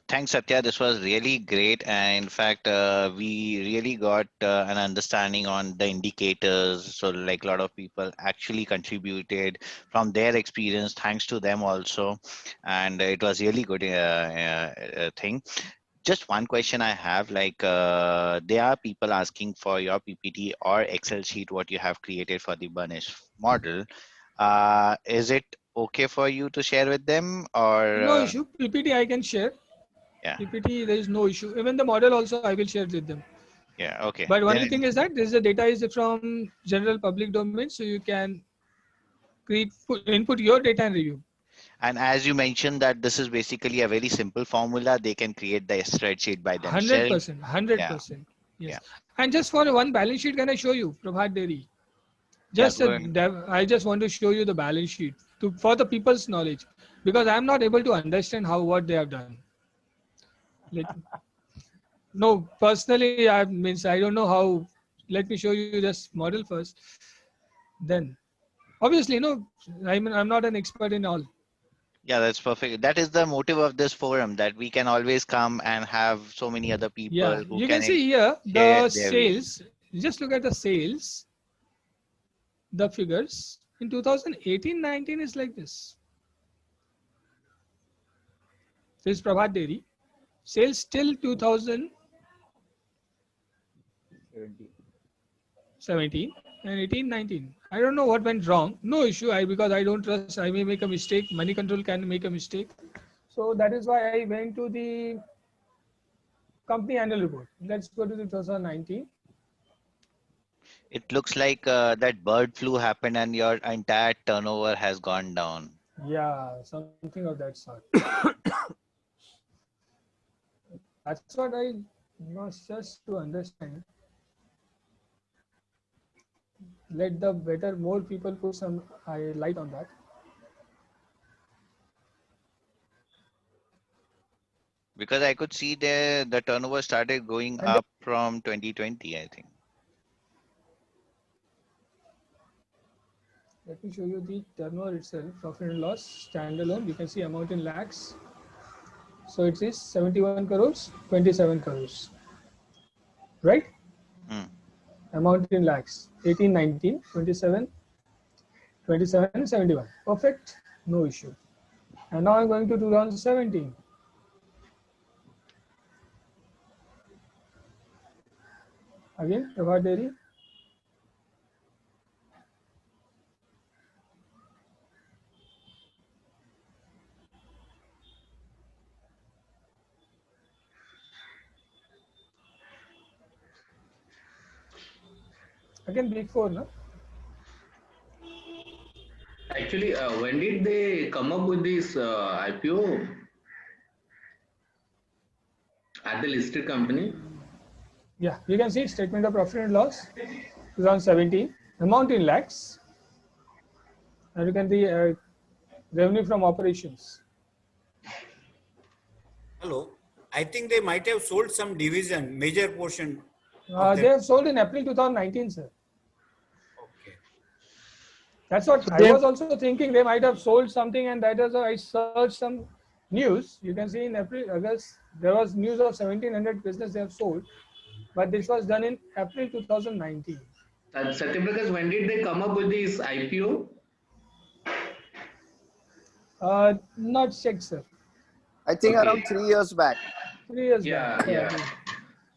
Thanks, Satya. This was really great. And in fact, we really got an understanding on the indicators. So, like a lot of people actually contributed from their experience, thanks to them also. And it was really good thing. Just one question I have, like there are people asking for your PPT or Excel sheet, what you have created for the Burnish model. Is it okay for you to share with them or? No issue. PPT I can share. Yeah, PPT there is no issue. Even the model also I will share with them. yeah, okay. But only Then thing is that this is the data is from general public domain, so you can input your data and review. and as you mentioned that this is basically a very simple formula, they can create the spreadsheet by themselves. 100%, hundred Yeah, percent. Yes. yeah, And just for one balance sheet, can I show you Prabhat Dairy? yeah. Just Good. I just want to show you the balance sheet for the people's knowledge, because I'm not able to understand how what they have done. Let, no, personally, I means I don't know how. Let me show you this model first. Then, obviously, no, I'm not an expert in all. Yeah, that's perfect. That is the motive of this forum, that we can always come and have so many other Yeah, people who you can can see here share the their views. sales. Just look at the sales, the figures in 2018-19 is like this. This is Prabhat Dairy. Sales till 2017 and 18-19. I don't know what went wrong. No issue. Because I don't trust. I may make a mistake. Money control can make a mistake. So that is why I went to the company annual report. Let's go to 2019. It looks like that bird flu happened and your entire turnover has gone down. Yeah, something of that sort. That's what I was just to understand. Let the better more people put some light on that. Because I could see the turnover started going And up from 2020, I think. let me show you the turnover itself. Profit and loss standalone. You can see amount in lakhs. So it is 71 crores, 27 crores, right? Hmm. Amount in lakhs 18, 19, 27, 27, 71. Perfect, no issue. And now I'm going to 2017. Again, Prabhat Dairy. Again, big four, no? Actually, when did they come up with this IPO at the listed company? Yeah, you can see statement of profit and loss 2017. Amount in lakhs. And you can see revenue from operations. Hello. I think they might have sold some division, major portion of They their. have sold in April 2019, sir. Okay. That's what So I they was also thinking. They might have sold something, and that is why I searched some news. You can see in April, August, there was news of 1700 business they have sold, but this was done in April 2019. Satyaprakash, when did they come up with this IPO? Not checked, sir. I think Okay. around 3 years back. 3 years back, Yeah, yeah. probably.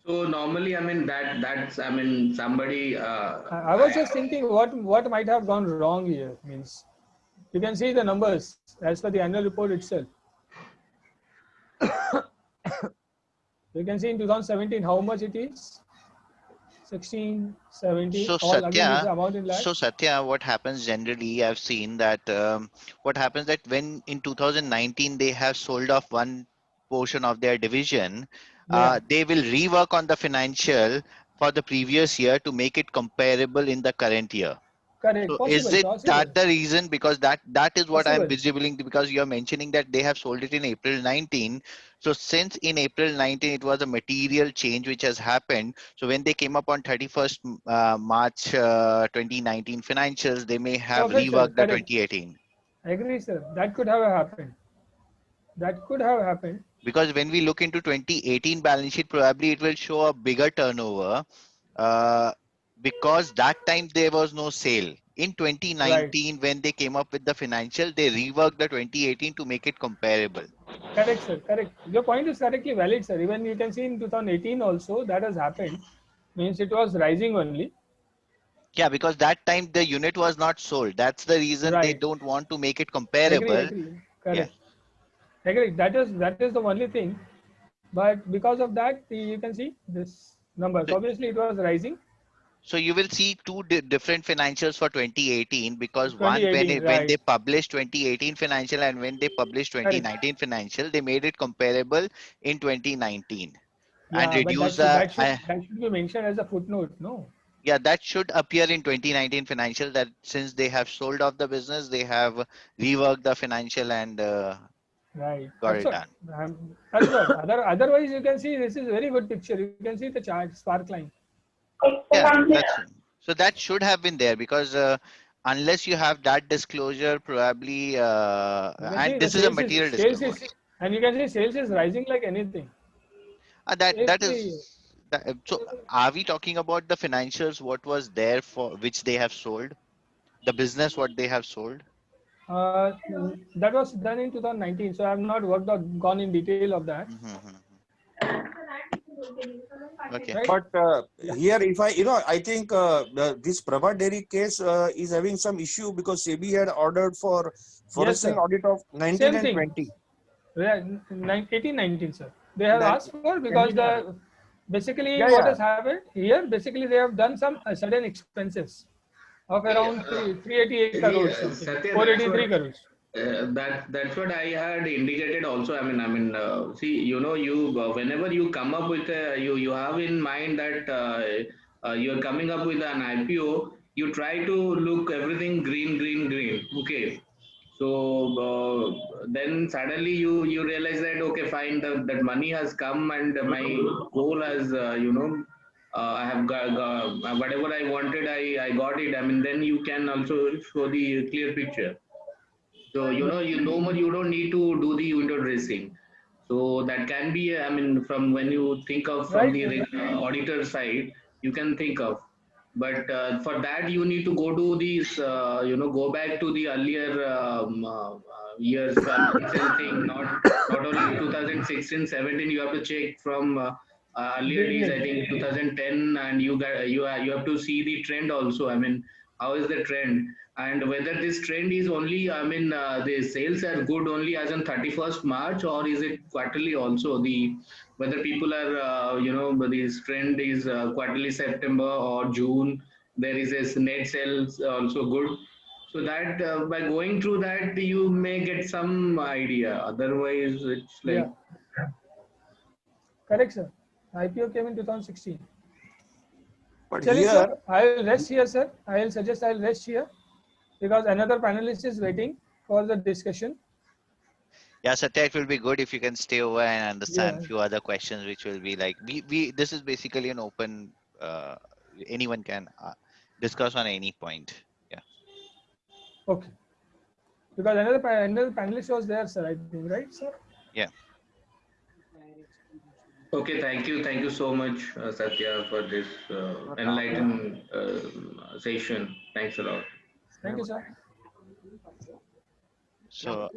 So normally, I mean that's I mean somebody. I was just thinking what might have gone wrong here. Means you can see the numbers as per the annual report itself. You can see in 2017 how much it is. 16, 17, So all again this is Satya, amount in so lakhs. Satya, what happens generally, I've seen that what happens that when in 2019 they have sold off one portion of their division, Yeah, they will rework on the financial for the previous year to make it comparable in the current year. correct. So is Possible, it possible, that the reason? Because that is what I'm possible. visibling, because you're mentioning that they have sold it in April 19. So since in April 19 it was a material change which has happened. So when they came up on 31st March 2019 financials, they may have Perfect, sir. reworked the Correct. 2018. I agree, sir. That could have happened. That could have happened. Because when we look into 2018 balance sheet, probably it will show a bigger turnover, uh, because that time there was no sale. In Right. 2019, when they came up with the financial, they reworked the 2018 to make it comparable. Correct, sir. Correct. Your point is correctly valid, sir. Even you can see in 2018 also that has happened. Means it was rising only. Yeah, because that time the unit was not sold. That's the reason they Right. don't want to make it Agree. comparable. Agree. Yeah. Correct. Agree. That is the only thing. But because of that, you can see this numbers. So, Obviously, it was rising. so you will see two different financials for 2018, because one, 2018, when they right? published 2018 financial and when they published Correct. 2019 financial, they made it comparable in 2019 and Yeah, but reduced the that should be mentioned as a footnote. No. yeah, that should appear in 2019 financial, that since they have sold off the business, they have reworked the financial and Right. got That's it what. done. That's what. Otherwise, you can see this is very good picture. You can see the chart spark line. Yeah, that's so that should have been there, because unless you have that disclosure, probably You can see and the this is a material disclosure. and you can see sales is rising like anything. That Every is that, so. Are we talking about the financials? What was there for which they have sold the business? What they have sold? uh, that was done in 2019. So I have not gone in detail of that. Mhm. Okay. Right. But Yeah. here, if I think this Prabha Dairy case is having some issue because SEBI had ordered for Yes, forensic sir. audit of 19 Same and thing. 20. Yeah, 18, 19, sir. They have That, asked for can because you, the basically yeah, what yeah. has happened here. Basically, they have done some sudden expenses of See, around 388 see, crores something, Satya, 483 crores. that's what I had indicated also. See, you whenever you come up with you have in mind that you're coming up with an IPO, you try to look everything green, green, green. Okay, so then suddenly you realize that okay, fine, that money has come and my goal has I have got whatever I wanted, I got it. I mean, then you can also show the clear picture. So you don't need to do the window dressing. So that can be, I mean, from when you think of from Right. the auditor side, you can think of. But for that, you need to go to these, go back to the earlier years Excel thing, not only 2016, 17. You have to check from earlier days. I Beginning. think 2010, and you have to see the trend also. I mean, how is the trend? And whether this trend is only, the sales are good only as on 31st March, or is it quarterly also? Whether people are, this trend is quarterly September or June, there is a net sales also good. So that by going through that, you may get some idea. Otherwise, it's like, Yeah. Correct, sir. IPO came in 2016. But Chali, here, sir, I will rest here, sir. I will suggest I will rest here because another panelist is waiting for the discussion. Yeah, Satya, it will be good if you can stay over and understand Yeah. few other questions, which will be like we this is basically an open. Anyone can discuss on any point. Yeah. Okay. Because another panelist was there, sir. I think, right, sir? Yeah. okay, thank you so much, Satya, for this enlightened session. Thanks a lot. Thank you, sir. So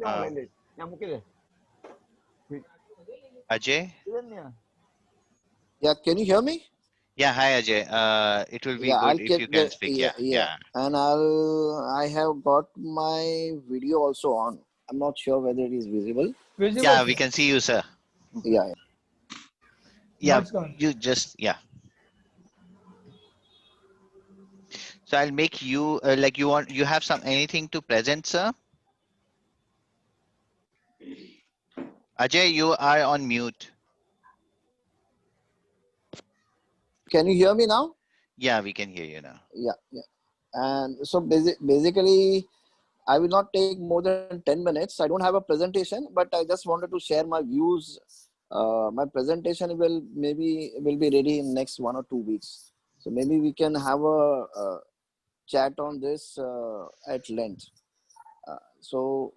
Ajay. Yeah, can you hear me? Yeah. Hi, Ajay. It will be Yeah, good I'll if get you can the speak. Yeah. yeah, Yeah. and I have got my video also on. I'm not sure whether it is visible. Visible, Yeah. We sir. can see you, sir. Yeah, Now Yeah. it's gone. You just yeah. So I'll make you like you have some anything to present, sir. Ajay, you are on mute. can you hear me now? Yeah, we can hear you now. Yeah, yeah. And so basically, I will not take more than 10 minutes. I don't have a presentation, but I just wanted to share my views. My presentation will be ready in next 1 or 2 weeks. So maybe we can have a chat on this at length. So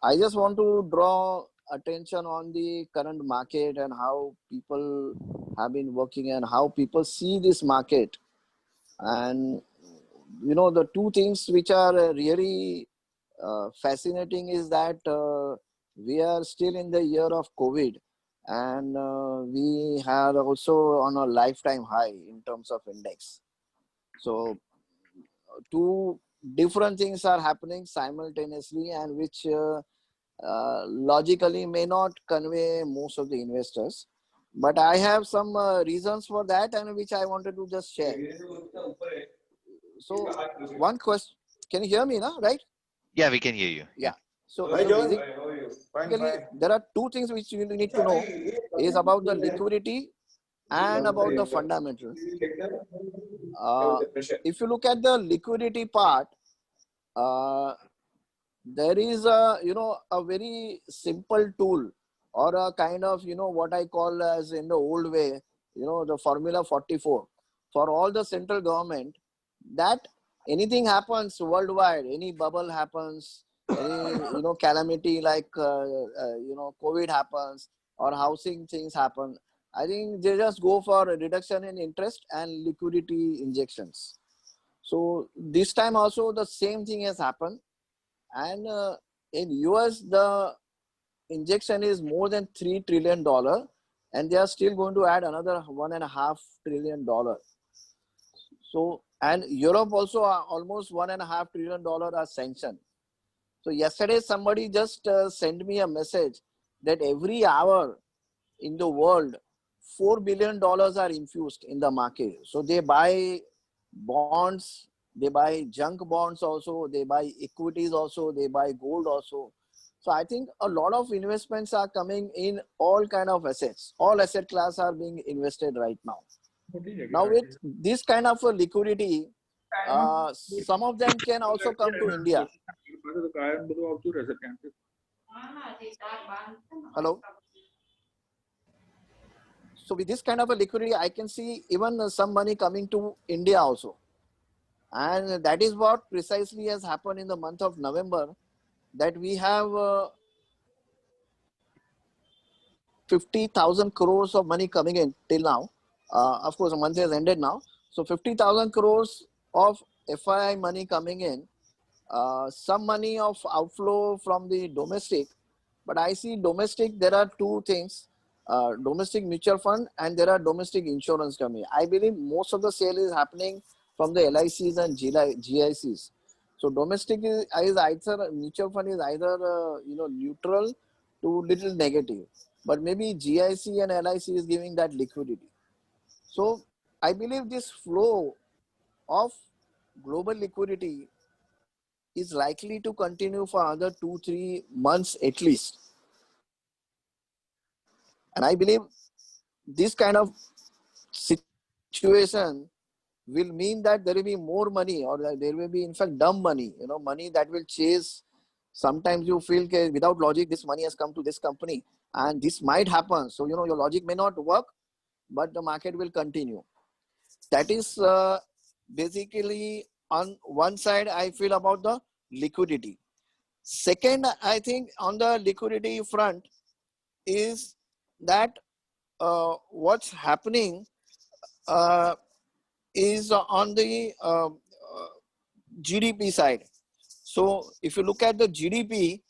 I just want to draw attention on the current market and how people have been working and how people see this market. And the two things which are really fascinating is that we are still in the year of COVID, and we are also on a lifetime high in terms of index. So two different things are happening simultaneously, and which logically may not convey most of the investors. But I have some reasons for that, and which I wanted to just share. So one question, can you hear me now, right? Yeah, we can hear you. Yeah. So, Hi, so John. basically, there are two things which you need to know is about the liquidity and about the fundamental. If you look at the liquidity part, there is a very simple tool, or a kind of what I call as in the old way, the formula 44 for all the central government, that anything happens worldwide, any bubble happens, any calamity like COVID happens, or housing things happen, I think they just go for a reduction in interest and liquidity injections. So this time also the same thing has happened. And in US, the injection is more than $3 trillion, and they are still going to add another $1.5 trillion. So, and Europe also almost $1.5 trillion are sanctioned. So yesterday somebody just sent me a message that every hour in the world, $4 billion are infused in the market. So they buy bonds, they buy junk bonds also, they buy equities also, they buy gold also. So I think a lot of investments are coming in all kind of assets. All asset class are being invested right now. Now with this kind of a liquidity, some of them can also come to India. Hello. So with this kind of a liquidity, I can see even some money coming to India also. And that is what precisely has happened in the month of November, that we have 50,000 crores of money coming in till now. Of course, the month has ended now. So 50,000 crores of FII money coming in. Some money of outflow from the domestic. But I see domestic, there are two things. Domestic mutual fund and there are domestic insurance company. I believe most of the sale is happening from the LICs and GICs. So domestic is either, mutual fund is either neutral to little negative, but maybe GIC and LIC is giving that liquidity. So I believe this flow of global liquidity is likely to continue for another 2-3 months at least. And I believe this kind of situation will mean that there will be more money, or there will be in fact dumb money, money that will chase. Sometimes you feel without logic, this money has come to this company and this might happen. So, your logic may not work, but the market will continue. That is basically on one side, I feel about the liquidity. Second, I think on the liquidity front is that what's happening is on the GDP side. So if you look at the GDP,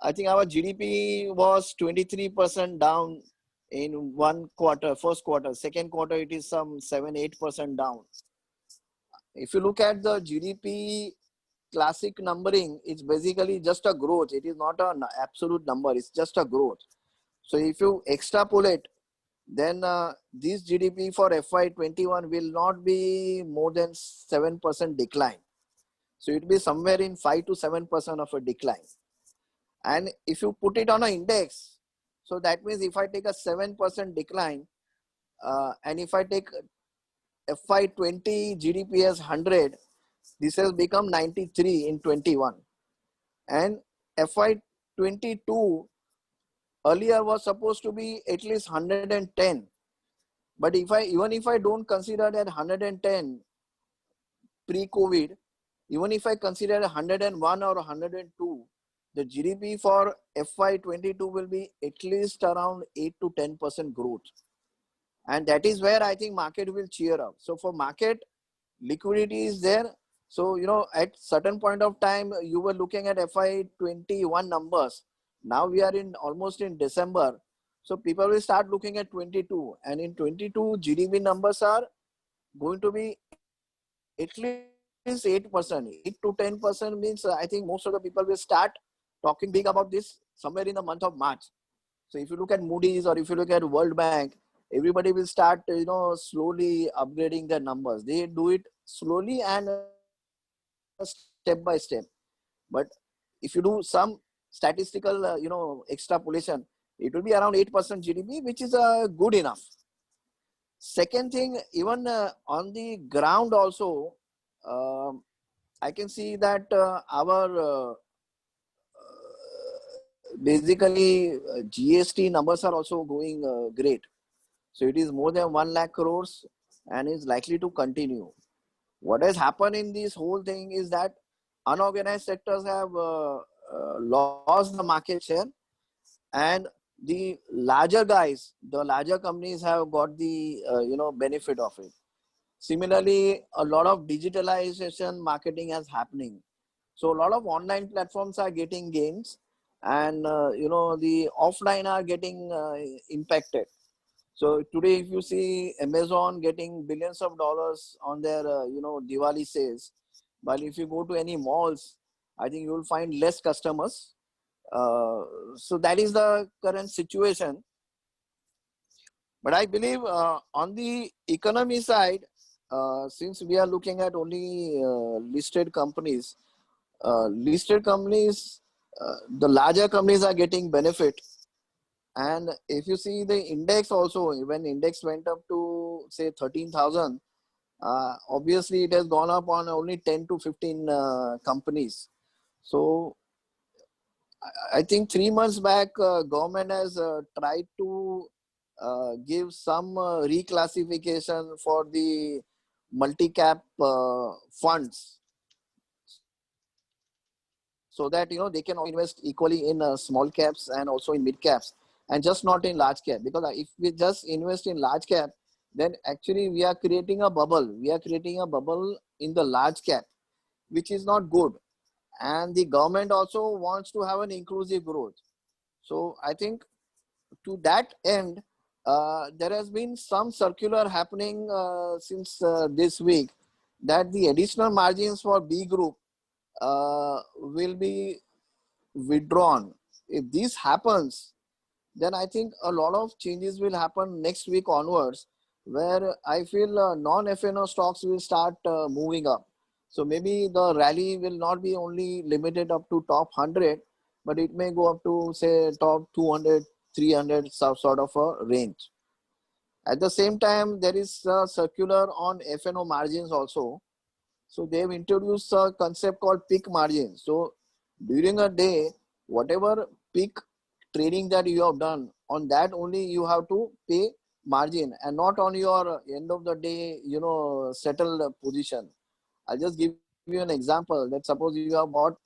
I think our GDP was 23% down in one quarter, first quarter. Second quarter, it is some 7-8% down. If you look at the GDP classic numbering, it's basically just a growth. It is not an absolute number. It's just a growth. So if you extrapolate, then this GDP for FY21 will not be more than 7% decline. So it will be somewhere in 5 to 7% of a decline. And if you put it on an index, so that means if I take a 7% decline, and if I take FY20 GDP as 100, this has become 93 in 21. And FY22 earlier was supposed to be at least 110. But even if I don't consider that 110 pre-COVID, even if I consider 101 or 102, the GDP for FY22 will be at least around 8 to 10% growth. And that is where I think market will cheer up. So for market, liquidity is there. So, at certain point of time, you were looking at FY21 numbers. Now we are almost in December. So people will start looking at 22. And in 22, GDP numbers are going to be at least 8%. 8 to 10% means I think most of the people will start talking big about this somewhere in the month of March. So if you look at Moody's or if you look at World Bank, everybody will start, slowly upgrading their numbers. They do it slowly and step by step. But if you do some statistical, extrapolation, it will be around 8% GDP, which is good enough. Second thing, even on the ground also, I can see that our basically GST numbers are also going great. So it is more than 1 lakh crores and is likely to continue. What has happened in this whole thing is that unorganized sectors have lost the market share, and the larger guys, the larger companies have got the benefit of it. Similarly, a lot of digitalization marketing is happening. So a lot of online platforms are getting gains, and the offline are getting impacted. So today, if you see Amazon getting billions of dollars on their Diwali sales, but if you go to any malls, I think you will find less customers. So that is the current situation. But I believe on the economy side, since we are looking at only listed companies, the larger companies are getting benefit. And if you see the index also, when index went up to say 13,000, obviously it has gone up on only 10 to 15 companies. So I think 3 months back, government has tried to give some reclassification for the multi-cap funds, so that they can invest equally in small caps and also in mid caps, and just not in large cap. Because if we just invest in large cap, then actually we are creating a bubble. We are creating a bubble in the large cap, which is not good. And the government also wants to have an inclusive growth. So I think to that end, there has been some circular happening since this week, that the additional margins for B group will be withdrawn. If this happens, then I think a lot of changes will happen next week onwards, where I feel non-FNO stocks will start moving up. So maybe the rally will not be only limited up to top 100, but it may go up to say top 200, 300, some sort of a range. At the same time, there is a circular on FNO margins also. So they've introduced a concept called peak margin. So during a day, whatever peak trading that you have done, on that only you have to pay margin, and not on your end of the day, settled position. I'll just give you an example. That suppose you have bought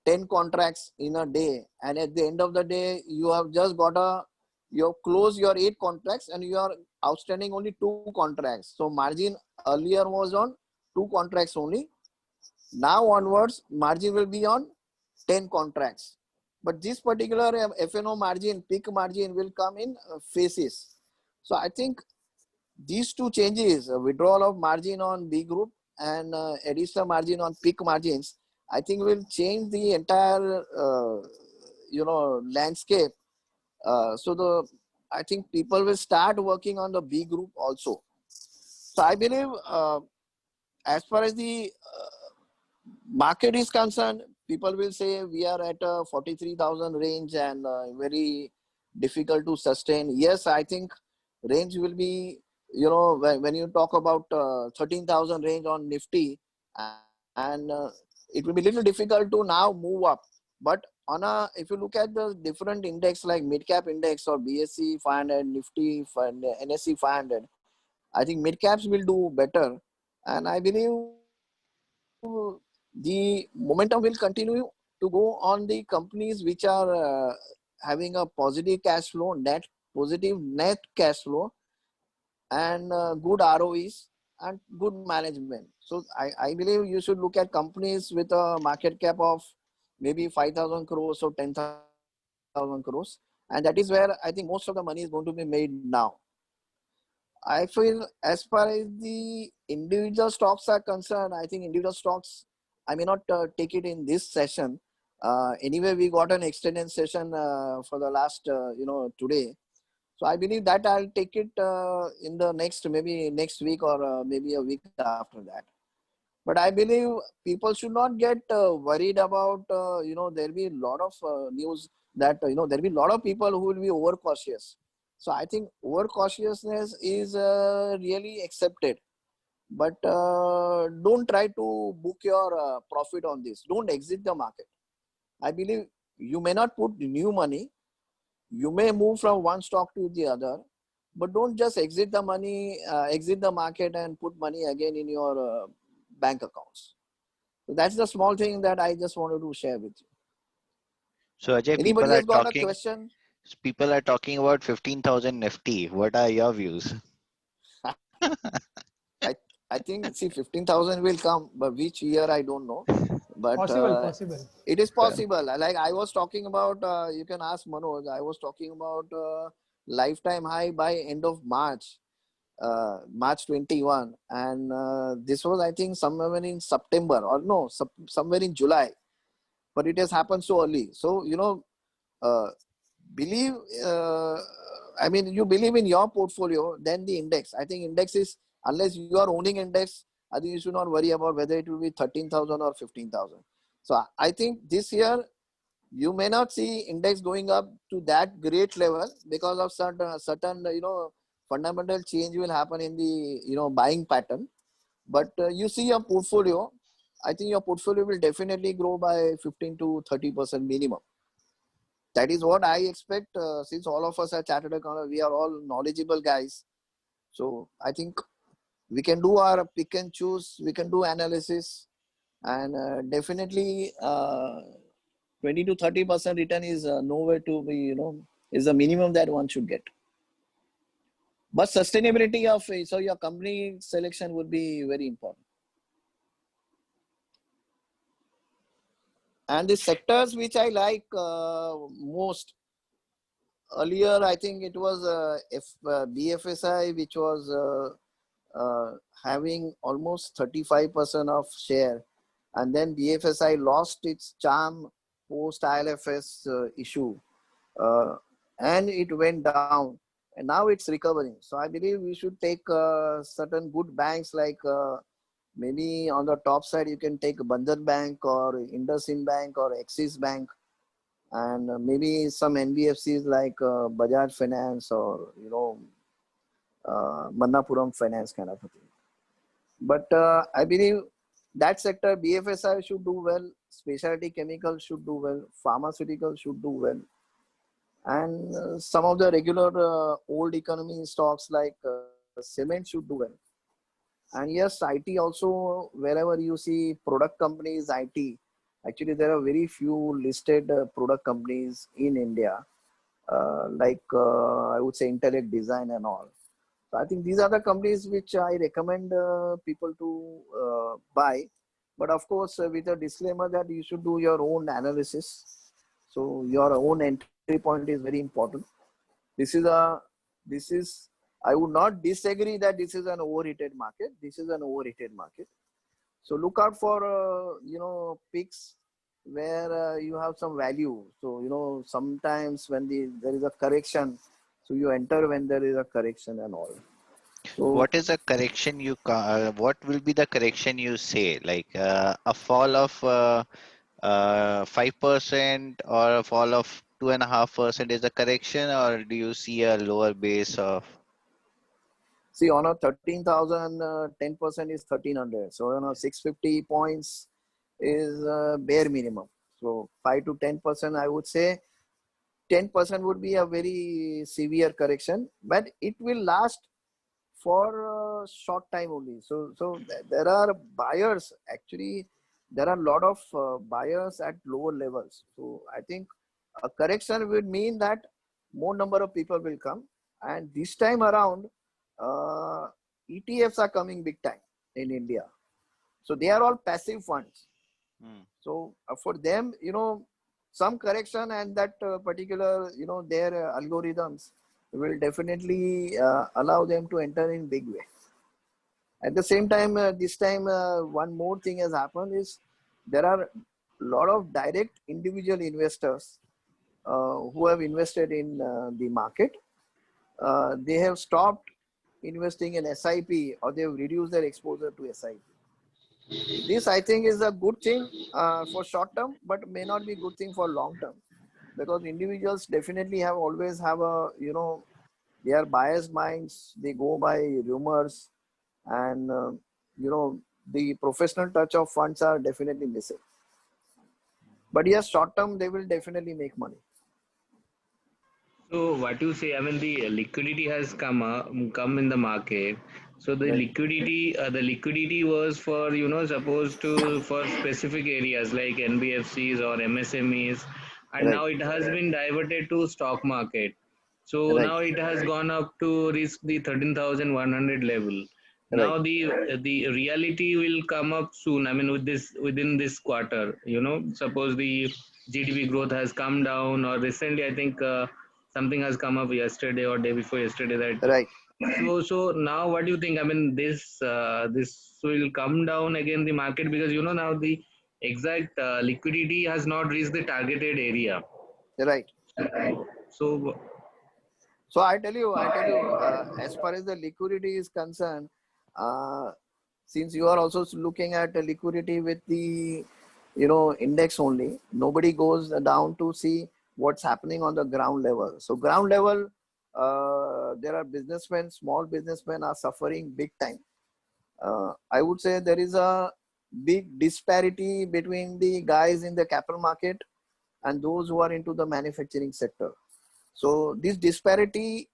10 contracts in a day, and at the end of the day, you have just you have closed your 8 contracts and you are outstanding only 2 contracts. So margin earlier was on 2 contracts only. Now onwards, margin will be on 10 contracts. But this particular FNO margin, peak margin, will come in phases. So I think these two changes, withdrawal of margin on B group and additional margin on peak margins, I think will change the entire landscape. So I think people will start working on the B group also. So I believe as far as the market is concerned, people will say we are at a 43,000 range and very difficult to sustain. Yes, I think range will be, when you talk about 13,000 range on Nifty, and it will be little difficult to now move up. But if you look at the different index like mid cap index or BSE 500, Nifty, NSE 500, I think mid caps will do better. And I believe the momentum will continue to go on the companies which are having a positive cash flow, positive net cash flow, and good ROEs and good management. So I believe you should look at companies with a market cap of maybe 5,000 crores or 10,000 crores. And that is where I think most of the money is going to be made now. I feel as far as the individual stocks are concerned, I think individual stocks, I may not take it in this session. Anyway, we got an extended session for the last, today. So I believe that I'll take it in the maybe next week or maybe a week after that. But I believe people should not get worried about, there'll be a lot of news that, there'll be a lot of people who will be overcautious. So I think overcautiousness is really accepted. But don't try to book your profit on this. Don't exit the market. I believe you may not put new money. You may move from one stock to the other, but don't just exit the money, exit the market and put money again in your bank accounts. So that's the small thing that I just wanted to share with you. So Ajay, Anybody has got a question? People are talking about 15,000 Nifty. What are your views? I think, see, 15,000 will come, but which year I don't know. But Possible. it is possible. Like I was talking about, you can ask Manoj, I was talking about lifetime high by end of March, March 21. And this was, I think, somewhere in September or no, somewhere in July. But it has happened so early. So, believe, you believe in your portfolio, then the index. I think index is, unless you are owning index, I think you should not worry about whether it will be 13,000 or 15,000. So I think this year, you may not see index going up to that great level because of certain fundamental change will happen in the, buying pattern. But you see your portfolio, I think your portfolio will definitely grow by 15 to 30% minimum. That is what I expect, since all of us are chartered accountants, we are all knowledgeable guys. So I think we can do our pick and choose, we can do analysis, and definitely 20 to 30% return is nowhere to be, is the minimum that one should get. But sustainability of, so your company selection would be very important. And the sectors which I like most, earlier I think it was BFSI, which was having almost 35% of share. And then BFSI lost its charm post ILFS issue. And it went down. And now it's recovering. So I believe we should take certain good banks like maybe on the top side, you can take Bandhan Bank or IndusInd Bank or Axis Bank, and maybe some NBFCs like Bajaj Finance or, Manappuram Finance kind of a thing. But I believe that sector, BFSI should do well, specialty chemicals should do well, pharmaceuticals should do well. And some of the regular old economy stocks like cement should do well. And yes, IT also, wherever you see product companies, IT, actually there are very few listed product companies in India, like I would say Intellect Design and all. So I think these are the companies which I recommend people to buy. But of course, with a disclaimer that you should do your own analysis. So your own entry point is very important. I would not disagree that this is an overheated market. This is an overheated market. So look out for, picks where you have some value. So, sometimes when there is a correction, so you enter when there is a correction and all. So What is a correction what will be the correction you say? Like a fall of 5% or a fall of 2.5% is a correction, or do you see a lower base of? see, on a 13,000, 10% is 1,300. So on a 650 points is bare minimum. So 5 to 10%, I would say 10% would be a very severe correction, but it will last for a short time only. So there are buyers, actually there are a lot of buyers at lower levels. So I think a correction would mean that more number of people will come. And this time around, ETFs are coming big time in India. So they are all passive funds. Mm. So for them, some correction and that particular, their algorithms will definitely allow them to enter in big way. At the same time, this time, one more thing has happened is there are a lot of direct individual investors who have invested in the market. They have stopped investing in SIP or they have reduced their exposure to SIP. This, I think, is a good thing for short term, but may not be good thing for long term, because individuals definitely have always have a, they are biased minds. They go by rumors, and the professional touch of funds are definitely missing. But yes, short term they will definitely make money. So what you say, I mean, the liquidity has come in the market. So Right. the liquidity was for, supposed to for specific areas like NBFCs or MSMEs, and Right. now it has been diverted to stock market. So Right. now it has gone up to reach the 13,100 level. Right. Now the reality will come up soon. I mean, within this quarter, suppose the GDP growth has come down, or recently I think. Something has come up yesterday or day before yesterday that Right. so now what do you think? I mean, this will come down again the market, because now the exact liquidity has not reached the targeted area. Right. So So I tell you, as far as the liquidity is concerned, uh, since you are also looking at the liquidity with the, index only, nobody goes down to see what's happening on the ground level. So ground level, there are businessmen, small businessmen are suffering big time. I would say there is a big disparity between the guys in the capital market and those who are into the manufacturing sector. So this disparity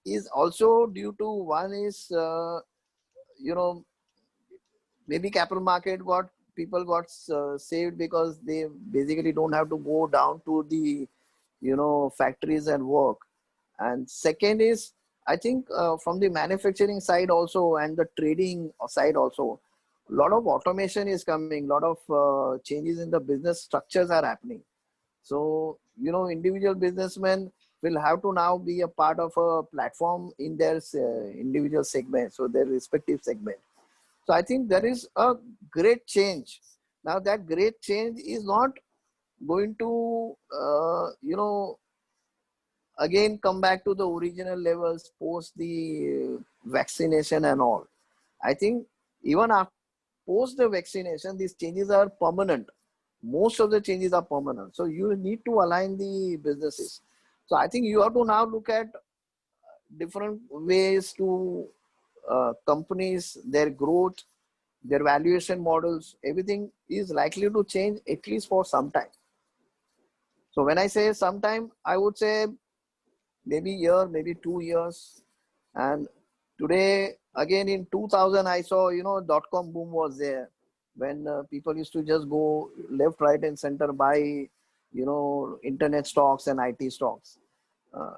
is also due to, one is you know maybe capital market got, people got saved because they basically don't have to go down to the factories and work. And second is, I think from the manufacturing side also and the trading side also, a lot of automation is coming, a lot of changes in the business structures are happening. So, individual businessmen will have to now be a part of a platform in their individual segment, so their respective segment. So I think there is a great change. Now that great change is not going to, again come back to the original levels post the vaccination and all. I think even after post the vaccination, these changes are permanent. Most of the changes are permanent. So you need to align the businesses. So I think you have to now look at different ways to companies, their growth, their valuation models, everything is likely to change at least for some time. So when I say sometime, I would say maybe year, maybe 2 years. And today, again in 2000, I saw, dot-com boom was there when people used to just go left, right, and center buy, internet stocks and IT stocks. Uh,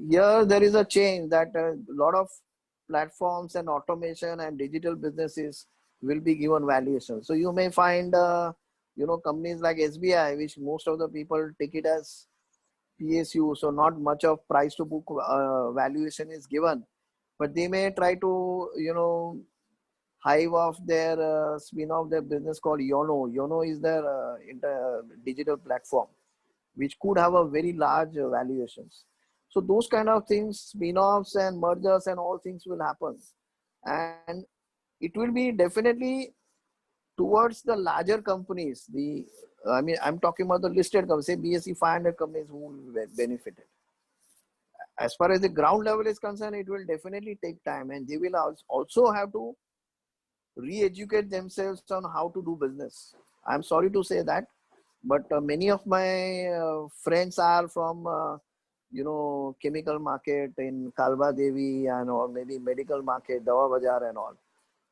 Here, there is a change that a lot of platforms and automation and digital businesses will be given valuation. So you may find, companies like SBI, which most of the people take it as PSU, so not much of price to book valuation is given, but they may try to, hive off their spin off their business called Yono. Yono is their digital platform, which could have a very large valuations. So those kind of things, spin-offs and mergers and all things will happen, and it will be definitely towards the larger companies. I mean, I'm talking about the listed companies, say BSE 500 companies who will be benefited. As far as the ground level is concerned, it will definitely take time, and they will also have to re-educate themselves on how to do business. I'm sorry to say that, but many of my friends are from chemical market in Kalba Devi and or maybe medical market, Dawa Bazaar and all.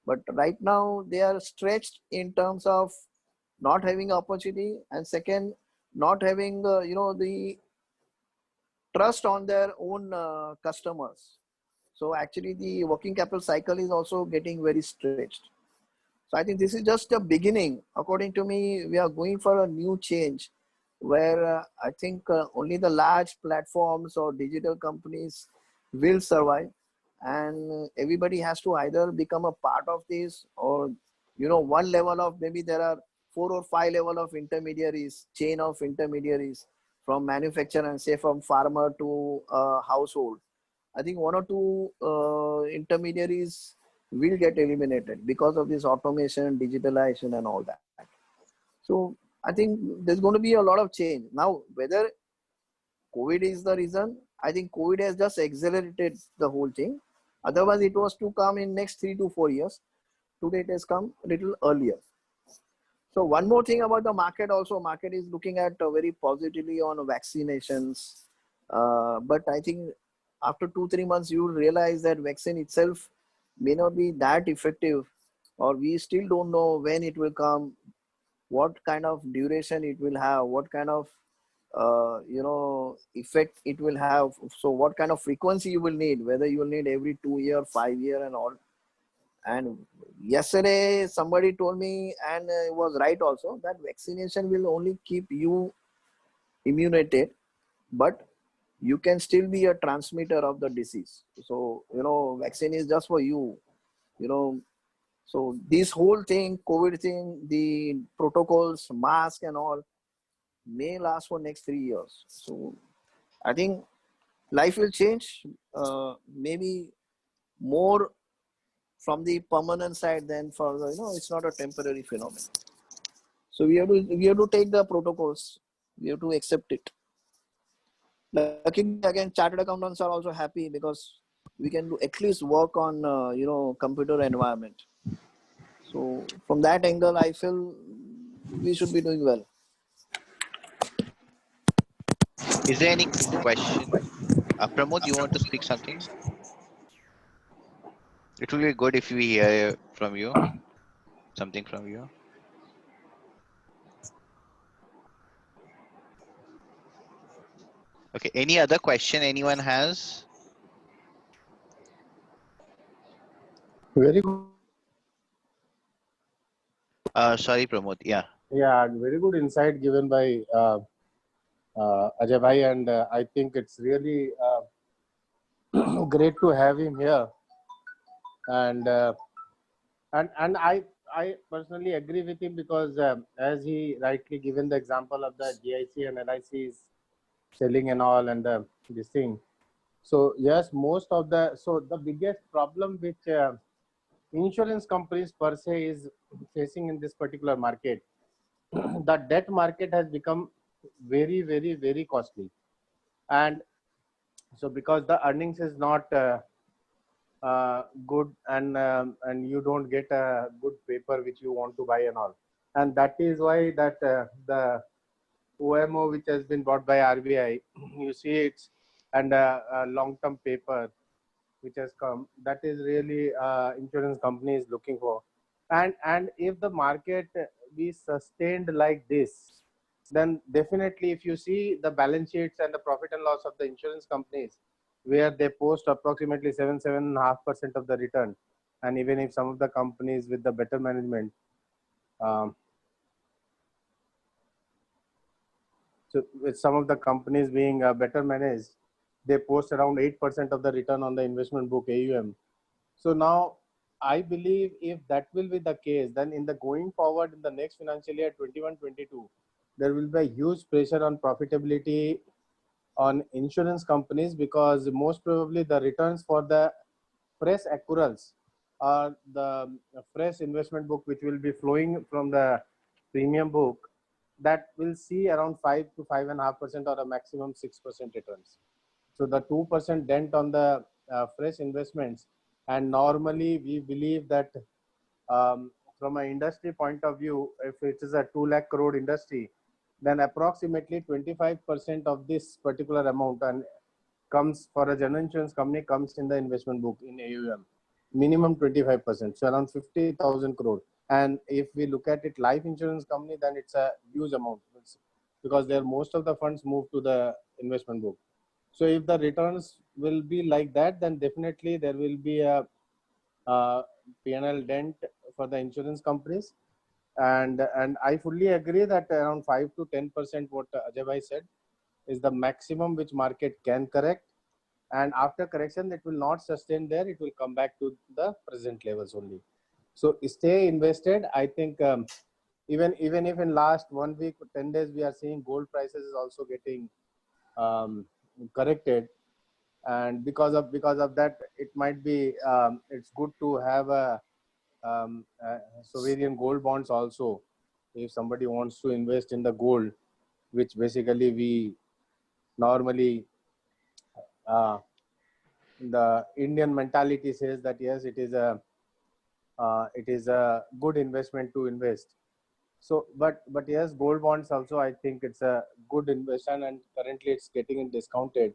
But right now they are stretched in terms of not having opportunity, and second, not having the trust on their own customers. So actually, the working capital cycle is also getting very stretched. So I think this is just a beginning. According to me, we are going for a new change where I think only the large platforms or digital companies will survive, and everybody has to either become a part of this, or one level of, maybe there are 4 or 5 level of intermediaries, chain of intermediaries, from manufacturer and say from farmer to household. I think one or two intermediaries will get eliminated because of this automation, digitalization, and all that. So I think there's going to be a lot of change. Now, whether COVID is the reason, I think COVID has just accelerated the whole thing. Otherwise, it was to come in next 3 to 4 years. Today, it has come a little earlier. So one more thing about the market also, market is looking at very positively on vaccinations. But I think after 2-3 months, you will realize that vaccine itself may not be that effective, or we still don't know when it will come, what kind of duration it will have, what kind of effect it will have. So what kind of frequency you will need, whether you will need every 2 year, 5 year, and all. And yesterday somebody told me, and it was right also, that vaccination will only keep you immunized, but you can still be a transmitter of the disease. So vaccine is just for you. So this whole thing, COVID thing, the protocols, mask and all, may last for next 3 years. So I think life will change, maybe more from the permanent side than for the, it's not a temporary phenomenon. So we have to take the protocols. We have to accept it. Luckily, again, chartered accountants are also happy because we can do at least work on computer environment. So from that angle, I feel we should be doing well. Is there any question? Pramod, you want to speak something? It will be good if we hear from you, something from you. Okay, any other question anyone has? Very good. Sorry, Pramod. Yeah. Yeah, very good insight given by Ajay Bhai, and I think it's really great to have him here. And I personally agree with him because as he rightly given the example of the GIC and LICs selling and all, and this thing. So yes, the biggest problem which insurance companies per se is facing in this particular market, the debt market has become very, very, very costly. And so because the earnings is not good, and you don't get a good paper which you want to buy and all, and that is why that the OMO which has been bought by RBI, you see it's, and a long-term paper which has come, that is really insurance companies looking for. And if the market be sustained like this, then definitely if you see the balance sheets and the profit and loss of the insurance companies, where they post approximately 7.5% of the return, and even if some of the companies with the better management, so with some of the companies being better managed, they post around 8% of the return on the investment book AUM. So now I believe if that will be the case, then in the going forward in the next financial year 21-22, there will be a huge pressure on profitability on insurance companies, because most probably the returns for the fresh accruals or the fresh investment book which will be flowing from the premium book, that will see around 5 to 5.5% or a maximum 6% returns. So the 2% dent on the fresh investments, and normally we believe that from an industry point of view, if it is a 2 lakh crore industry, then approximately 25% of this particular amount and comes for a general insurance company comes in the investment book in AUM, minimum 25%, so around 50,000 crore. And if we look at it, life insurance company, then it's a huge amount. Because there most of the funds move to the investment book. So if the returns will be like that, then definitely there will be a P&L dent for the insurance companies. And I fully agree that around 5 to 10% what Ajay bhai said is the maximum which market can correct. And after correction, it will not sustain there. It will come back to the present levels only. So stay invested. I think even if in last 1 week, 10 days, we are seeing gold prices is also getting corrected. And because of that, it might be it's good to have a sovereign gold bonds also, if somebody wants to invest in the gold, which basically we normally the Indian mentality says that yes, it is a good investment to invest. So but yes, gold bonds also, I think it's a good investment, and currently it's getting discounted.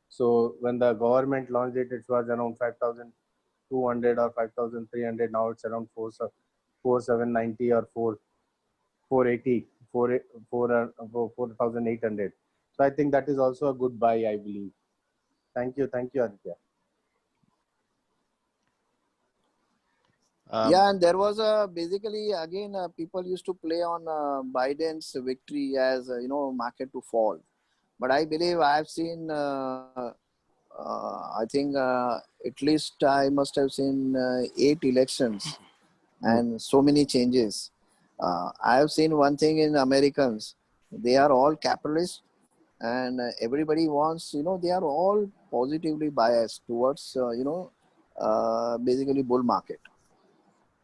So when the government launched it, it was around 5,200 or 5,300. Now it's around 4,790 or 480, 4,800. So I think that is also a good buy, I believe. Thank you, Aditya. Yeah, and there was a basically again people used to play on Biden's victory as market to fall. But I believe I have seen. I think at least I must have seen 8 elections and so many changes. I have seen one thing in Americans. They are all capitalists, and everybody wants. They are all positively biased towards basically bull market.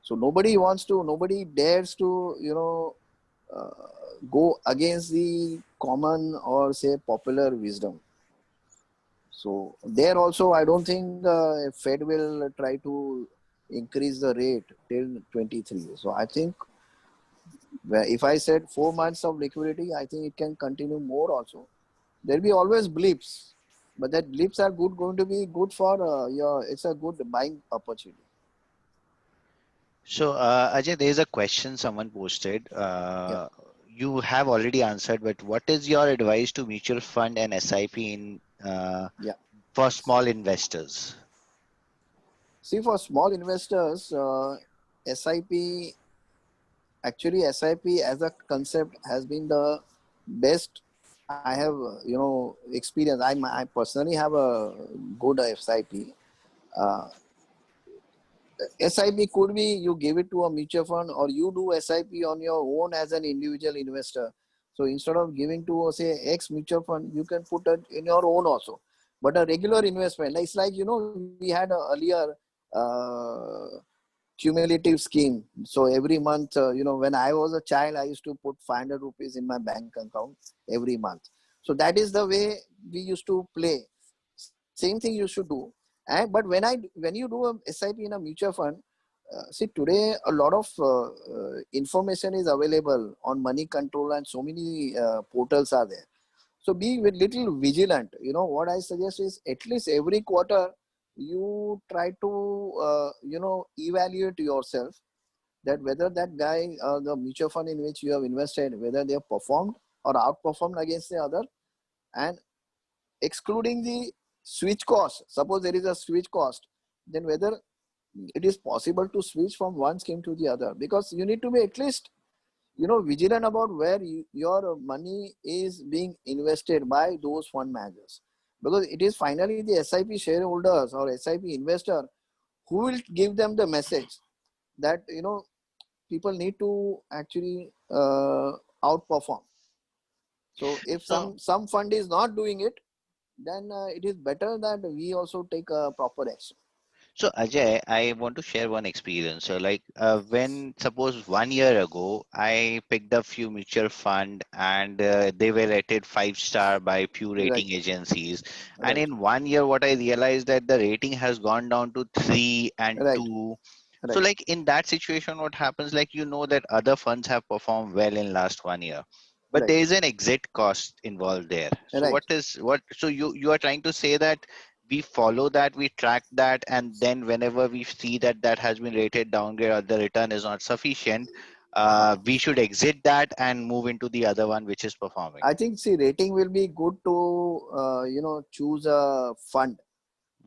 So nobody dares to, go against the common or say popular wisdom. So there also, I don't think Fed will try to increase the rate till 23. So I think if I said 4 months of liquidity, I think it can continue more also. There'll be always blips, but that blips are going to be good for it's a good buying opportunity. So, Ajay, there is a question someone posted. Yeah. You have already answered, but what is your advice to mutual fund and SIP in Yeah. for small investors? See, for small investors, SIP, actually SIP as a concept has been the best I have, experience. I personally have a good SIP. Uh, SIP could be you give it to a mutual fund or you do SIP on your own as an individual investor. So instead of giving to say X mutual fund, you can put it in your own also. But a regular investment, it's like, we had a earlier cumulative scheme. So every month, when I was a child, I used to put 500 rupees in my bank account every month. So that is the way we used to play. Same thing you should do. But when you do a SIP in a mutual fund, see today a lot of information is available on money control and so many portals are there. So be with little vigilant. What I suggest is at least every quarter you try to evaluate yourself that whether that guy the mutual fund in which you have invested, whether they have performed or outperformed against the other, and excluding the switch cost. Suppose there is a switch cost, then whether it is possible to switch from one scheme to the other, because you need to be at least vigilant about where your money is being invested by those fund managers, because it is finally the SIP shareholders or SIP investor who will give them the message that people need to actually outperform. So if So, some fund is not doing it, then it is better that we also take a proper action. So Ajay, I want to share one experience. So like when suppose 1 year ago, I picked up few mutual fund and they were rated 5 star by few Right, rating agencies. And right, in 1 year, what I realized that the rating has gone down to 3 and 2. right, So right, like in that situation, what happens? Like that other funds have performed well in last 1 year, but right, there is an exit cost involved there. So right. what is what? So you are trying to say that we follow that, we track that, and then whenever we see that that has been rated downgrade or the return is not sufficient, we should exit that and move into the other one which is performing. I think, see, rating will be good to choose a fund.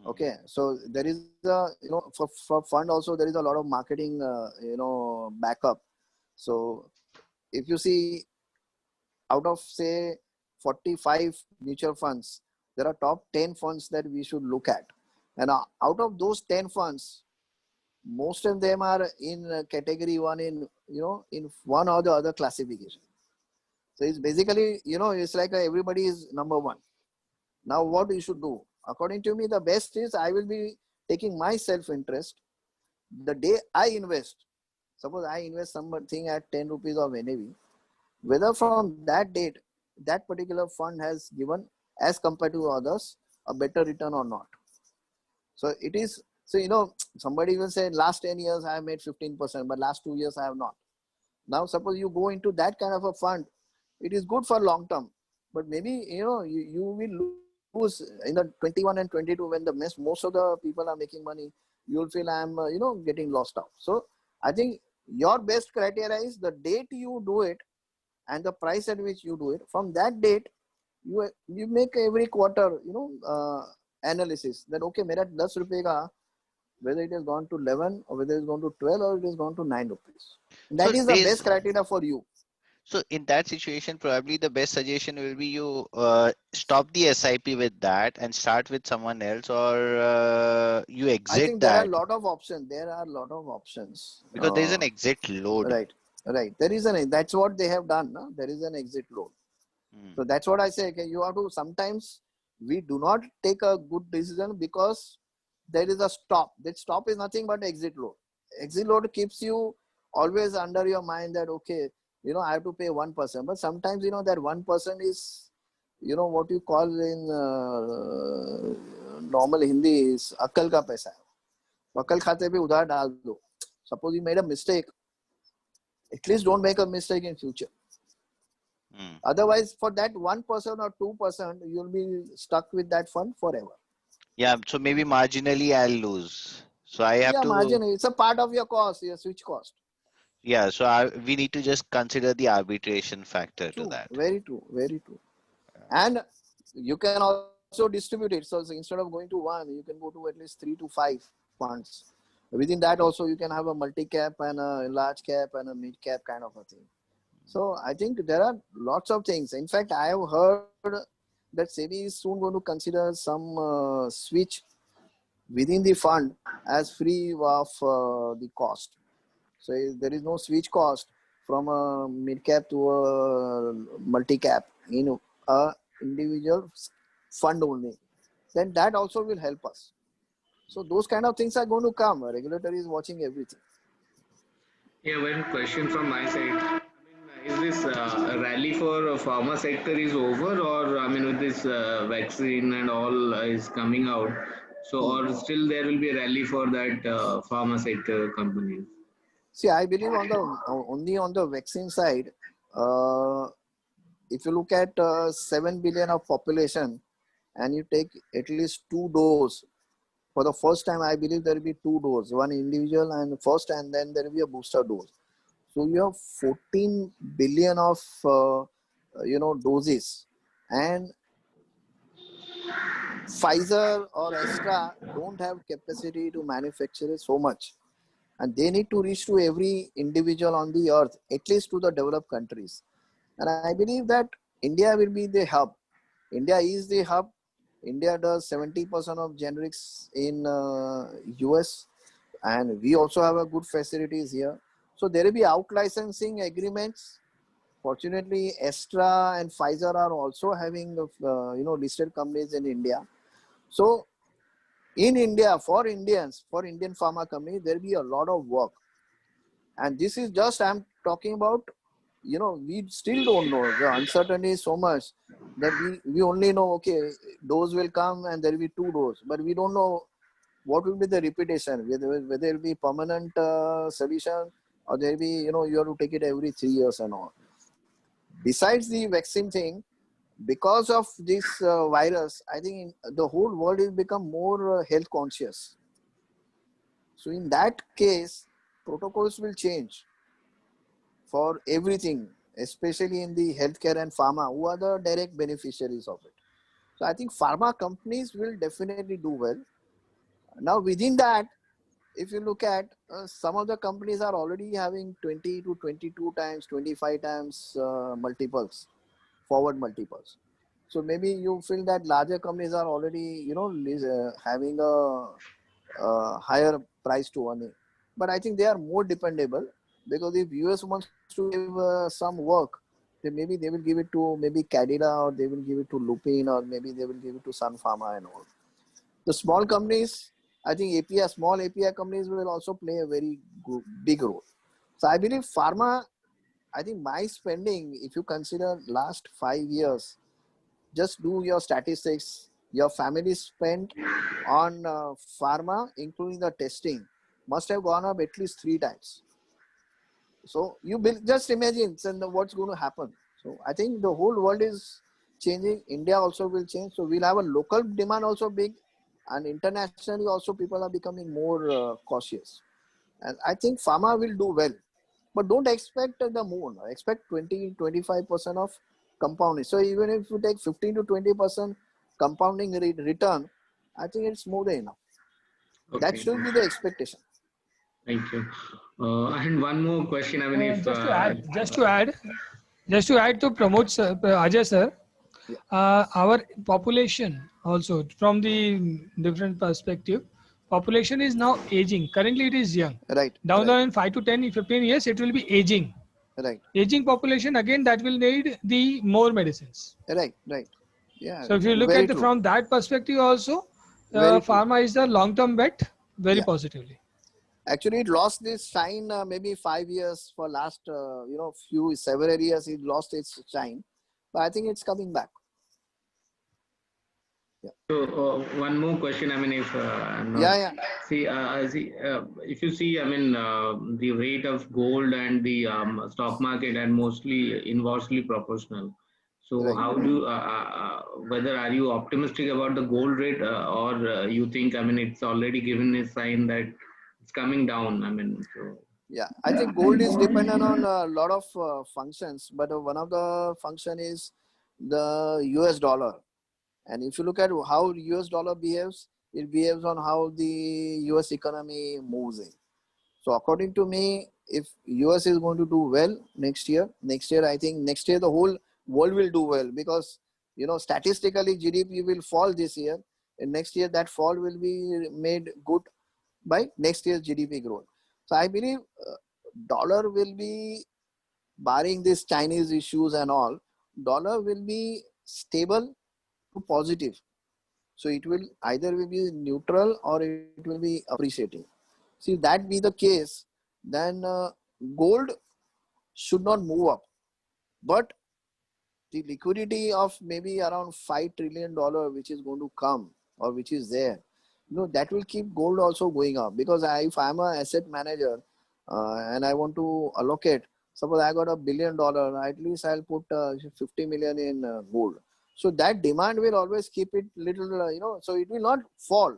Okay, so there is a, for fund also there is a lot of marketing backup. So if you see, out of say 45 mutual funds, there are top 10 funds that we should look at, and out of those 10 funds, most of them are in category one in in one or the other classification. So it's basically, it's like everybody is number one. Now what you should do, according to me, the best is I will be taking my self-interest. The day I invest, suppose I invest something at 10 rupees of NAV, whether from that date, that particular fund has given, as compared to others, a better return or not. So it is, so somebody will say last 10 years I have made 15%, but last 2 years I have not. Now suppose you go into that kind of a fund, it is good for long term, but maybe you will lose in the 21 and 22 when the most of the people are making money. You will feel I'm getting lost out. So I think your best criteria is the date you do it and the price at which you do it. From that date, you make every quarter analysis that okay, mera 10 rupees ka, whether it has gone to 11 or whether it's gone to 12 or it has gone to 9 rupees. That So is the best criteria for you. So in that situation, probably the best suggestion will be you stop the SIP with that and start with someone else, or you I exit think there are a that lot of options. There are a lot of options. because there is an exit load. Right. There is that's what they have done. No? There is an exit load. So that's what I say. Okay, you have to, sometimes we do not take a good decision because there is a stop. That stop is nothing but exit load. Exit load keeps you always under your mind that, okay, I have to pay 1%. But sometimes, that 1% is, what you call in normal Hindi is akal ka paisa. Akal khate pe udhar dal do. Suppose you made a mistake, at least don't make a mistake in future. Otherwise, for that 1% or 2%, you'll be stuck with that fund forever. Yeah, so maybe marginally I'll lose. So I have to. Marginally, it's a part of your cost, your switch cost. Yeah, so we need to just consider the arbitration factor to True, that. very true, very true. And you can also distribute it. So instead of going to one, you can go to at least 3 to 5 funds. Within that also, you can have a multi-cap and a large cap and a mid-cap kind of a thing. So I think there are lots of things. In fact, I have heard that SEBI is soon going to consider some switch within the fund as free of the cost. So there is no switch cost from a mid-cap to a multi-cap in a individual fund only. Then that also will help us. So those kind of things are going to come. A regulator is watching everything. Yeah, one question from my side. Is this rally for pharma sector is over, or with this vaccine and all is coming out, so or still there will be a rally for that pharma sector companies? See, I believe only on the vaccine side, if you look at 7 billion of population and you take at least 2 doses, for the first time, I believe there will be 2 doses, one individual and first, and then there will be a booster dose. So you have 14 billion of doses, and Pfizer or Astra don't have capacity to manufacture it so much, and they need to reach to every individual on the earth, at least to the developed countries. And I believe that India will be the hub. India is the hub. India does 70% of generics in US, and we also have a good facilities here. So there will be out licensing agreements. Fortunately, Astra and Pfizer are also having listed companies in India. So in India, for Indians, for Indian pharma companies, there will be a lot of work. And this is just, I'm talking about, we still don't know. The uncertainty is so much that we only know, okay, dose will come and there will be 2 doses, but we don't know what will be the repetition, whether it will be permanent solution or there will be, you have to take it every 3 years and all. Besides the vaccine thing, because of this virus, I think the whole world has become more health conscious. So in that case, protocols will change for everything, especially in the healthcare and pharma, who are the direct beneficiaries of it. So I think pharma companies will definitely do well. Now within that, if you look at some of the companies are already having 20 to 22 times, 25 times multiples, forward multiples. So maybe you feel that larger companies are already, having a higher price to earning. But I think they are more dependable, because if US wants to give some work, then maybe they will give it to maybe Cadila, or they will give it to Lupin, or maybe they will give it to Sun Pharma and all. The small companies, I think small API companies will also play a very big role. So I believe pharma, I think my spending, if you consider last 5 years, just do your statistics, your family spent on pharma, including the testing, must have gone up at least 3 times. So you just imagine what's going to happen. So I think the whole world is changing. India also will change. So we'll have a local demand also big, and internationally also people are becoming more cautious. And I think pharma will do well, but don't expect the moon. Expect 20-25% of compounding. So even if you take 15 to 20% compounding return, I think it's more than enough. That Okay. should be the expectation. Thank you. And one more question. I mean, if just to add to Pramod sir, Ajay sir, Yeah. Our population also, from the different perspective, population is now aging. Currently it is young. Right. Down Right. in 5 to 10, 15 years, it will be aging. Right. Aging population, again, that will need the more medicines. Right. Right. Yeah. So if you look Very at true. from that perspective also, Very true. pharma is the long-term bet very Yeah. positively. Actually, it lost this shine maybe 5 years for last several years. It lost its shine, but I think it's coming back. so one more question. I mean, if Yeah. if you see, I mean, the rate of gold and the stock market are mostly inversely proportional. So Right. how do whether are you optimistic about the gold rate, or you think, I mean, it's already given a sign that it's coming down? I mean, so Yeah, I think gold is dependent on a lot of functions, but one of the function is the US dollar. And if you look at how US dollar behaves, it behaves on how the US economy moves in. So according to me, if US is going to do well next year, I think next year the whole world will do well, because statistically GDP will fall this year, and next year that fall will be made good by next year's GDP growth. So I believe dollar will be, barring these Chinese issues and all, dollar will be stable to positive. So it will either will be neutral or it will be appreciating. See, if that be the case, then gold should not move up. But the liquidity of maybe around $5 trillion, which is going to come or which is there, that will keep gold also going up. Because if I'm an asset manager and I want to allocate, suppose I got $1 billion, at least I'll put 50 million in gold. So that demand will always keep it little, so it will not fall.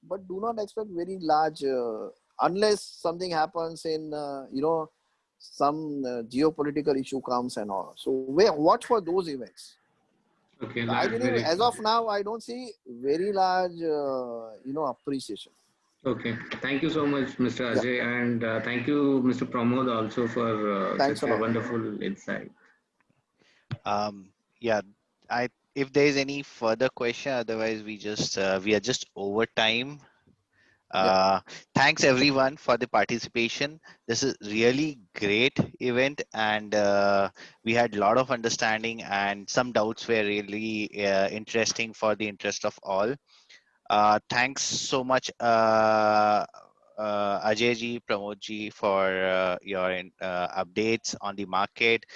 But do not expect very large, unless something happens in, some geopolitical issue comes and all. So watch for those events. okay, So I that's believe very as clear. of now, I don't see very large, appreciation. Okay, thank you so much, Mr. Yeah, Ajay, and thank you, Mr. Pramod, also for thanks such a a lot. wonderful insight. Yeah, I if there is any further question, otherwise we are just over time. Yeah, Thanks everyone for the participation. This is really great event, and we had a lot of understanding, and some doubts were really interesting for the interest of all. Thanks so much, Ajay ji, Pramod ji, for your updates on the market.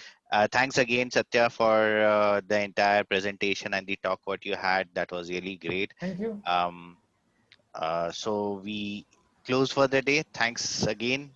Thanks again, Satya, for the entire presentation and the talk what you had. That was really great. Thank you. So we close for the day. Thanks again.